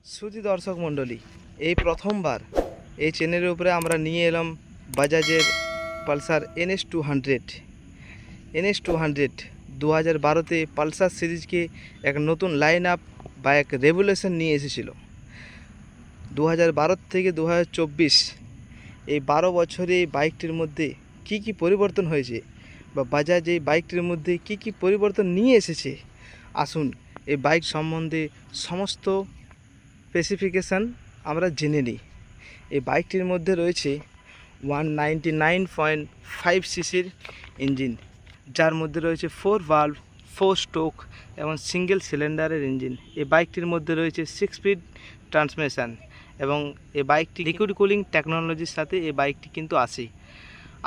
সুধী দর্শক মণ্ডলী, এই প্রথমবার এই চ্যানেলের উপরে আমরা নিয়ে এলাম বাজাজের পালসার NS200। NS200 2012-তে পালসার সিরিজকে এক নতুন লাইন আপ বা এক রেভলিউশন নিয়ে এসেছিল। 2012 থেকে 2024 এই 12 বছরে এই বাইকটির মধ্যে কি কি পরিবর্তন হয়েছে বা বাজাজ এই বাইকটির মধ্যে কি কি পরিবর্তন নিয়ে এসেছে, আসুন এই বাইক সম্বন্ধে সমস্ত স্পেসিফিকেশান আমরা জেনে নিই। এই বাইকটির মধ্যে রয়েছে 199.5 সিসির ইঞ্জিন, যার মধ্যে রয়েছে 4 ভালভ, 4 স্ট্রোক এবং সিঙ্গেল সিলিন্ডারের ইঞ্জিন। এই বাইকটির মধ্যে রয়েছে 6 স্পিড ট্রান্সমিশন এবং এই বাইকটি লিকুইড কুলিং টেকনোলজির সাথে এই বাইকটি কিন্তু আসে।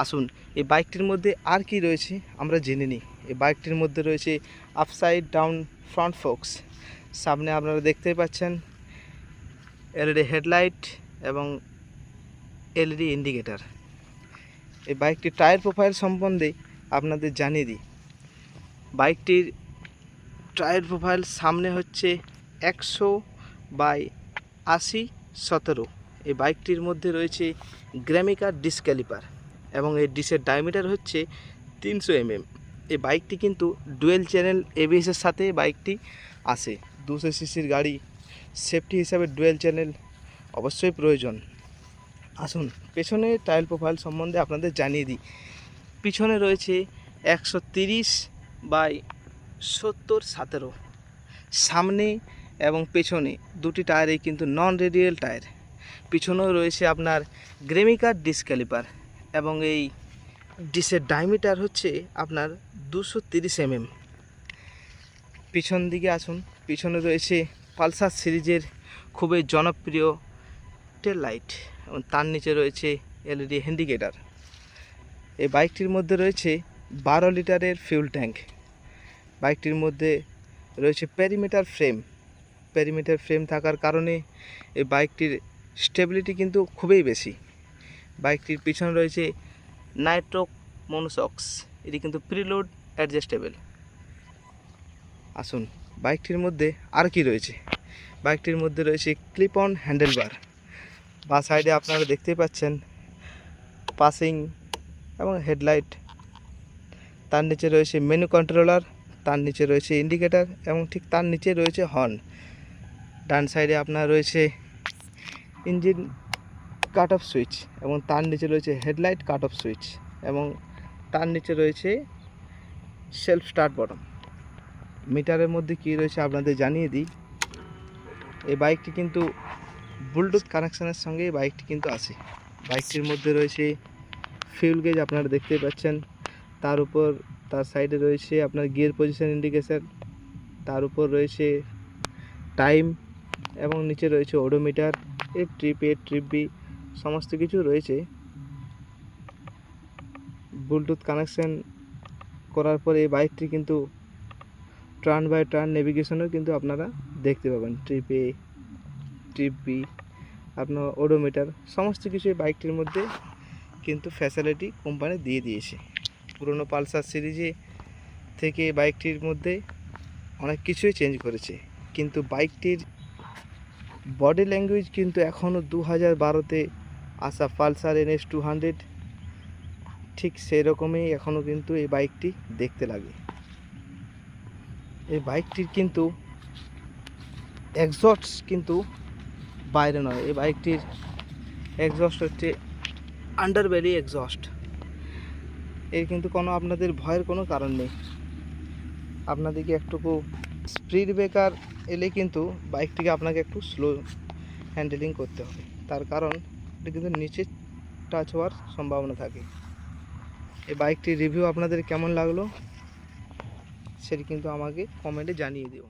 আসুন এই বাইকটির মধ্যে আর কি রয়েছে আমরা জেনে নিই। এই বাইকটির মধ্যে রয়েছে আপসাইড ডাউন ফ্রন্ট ফোক্স, সামনে আপনারা দেখতেই পাচ্ছেন LED হেডলাইট এবং LED ইন্ডিকেটার। এই বাইকটির টায়ার প্রোফাইল সম্বন্ধে আপনাদের জানিয়ে দিই। বাইকটির টায়ার প্রোফাইল সামনে হচ্ছে 100/80/17। এই বাইকটির মধ্যে রয়েছে গ্রামিকার ডিস্ক ক্যালিপার এবং এই ডিসের ডায়ামিটার হচ্ছে 300 mm। এই বাইকটি কিন্তু ডুয়েল চ্যানেল ABS-এর সাথে বাইকটি আসে। 200 সিসির গাড়ি, সেফটি হিসাবে ডুয়েল চ্যানেল অবশ্যই প্রয়োজন। আসুন পেছনে টায়ার প্রোফাইল সম্বন্ধে আপনাদের জানিয়ে দিই। পিছনে রয়েছে 130/70/17। সামনে এবং পেছনে দুটি টায়ারেই কিন্তু নন রেডিয়াল টায়ার। পিছনেও রয়েছে আপনার গ্রেমিকার ডিস্ক ক্যালিপার এবং এই ডিসের ডায়ামিটার হচ্ছে আপনার 230 mm। পিছন দিকে আসুন, পিছনে রয়েছে পালসার সিরিজের খুবই জনপ্রিয় টেল লাইট এবং তার নিচে রয়েছে LED ইন্ডিকেটার। এই বাইকটির মধ্যে রয়েছে 12 লিটারের ফিউল ট্যাঙ্ক। বাইকটির মধ্যে রয়েছে পেরিমিটার ফ্রেম থাকার কারণে এই বাইকটির স্টেবিলিটি কিন্তু খুবই বেশি। বাইকটির পিছনে রয়েছে নাইট্রো মনোসক্স, এটি কিন্তু প্রিলোড অ্যাডজাস্টেবল। আসুন বাইকটির মধ্যে আর কি রয়েছে। বাইকটির মধ্যে রয়েছে ক্লিপ অন হ্যান্ডেলবার, বা সাইডে আপনারা দেখতেই পাচ্ছেন পাসিং এবং হেডলাইট। তার নিচে রয়েছে মেনু কন্ট্রোলার, তার নিচে রয়েছে ইন্ডিকেটার এবং ঠিক তার নিচে রয়েছে হর্ন। ডান সাইডে আপনার রয়েছে ইঞ্জিন কাট অফ সুইচ এবং তার নিচে রয়েছে হেডলাইট কাট অফ সুইচ এবং তার নিচে রয়েছে সেলফ স্টার্ট বটন। মিটারের মধ্যে কি রয়েছে আপনাদের জানিয়ে দিই। এই বাইকটি কিন্তু ব্লুটুথ কানেকশানের সঙ্গে এই বাইকটি কিন্তু আসে। বাইকটির মধ্যে রয়েছে ফিউল গেজ, আপনারা দেখতেই পাচ্ছেন। তার উপর তার সাইডে রয়েছে আপনার গিয়ার পজিশন ইন্ডিকেশন, তার উপর রয়েছে টাইম এবং নিচে রয়েছে odometer, trip A trip B সমস্ত কিছু রয়েছে। ব্লুটুথ কানেকশান করার পরে এই বাইকটি কিন্তু টার্ন বাই টার্ন নেভিগেশনও কিন্তু আপনারা দেখতে পাবেন। ট্রিপ A ট্রিপ B আপনার ওডোমিটার সমস্ত কিছু এই বাইকটির মধ্যে কিন্তু ফ্যাসিলিটি কোম্পানি দিয়ে দিয়েছে। পুরনো পালসার সিরিজে থেকে বাইকটির মধ্যে অনেক কিছুই চেঞ্জ করেছে, কিন্তু বাইকটির বডি ল্যাঙ্গুয়েজ কিন্তু এখনও 2012-তে আসা পালসার NS200 ঠিক সেই রকমই এখনও কিন্তু এই বাইকটি দেখতে লাগে। এই বাইকটির কিন্তু এক্সস্ট কিন্তু বাইরে নয়, এই বাইকটির এক্সস্ট হচ্ছে আন্ডারবেলি এক্সস্ট। এর কিন্তু কোনো আপনাদের ভয়ের কোনো কারণ নেই। আপনাদেরকে একটুকু স্পিড ব্রেকার এলে কিন্তু বাইকটিকে আপনাকে একটু স্লো হ্যান্ডেলিং করতে হবে, তার কারণ এটা কিন্তু নিচে টাচ হওয়ার সম্ভাবনা থাকে। এই বাইকটির রিভিউ আপনাদের কেমন লাগলো সেটি কিন্তু আমাকে কমেন্টে জানিয়ে দিও।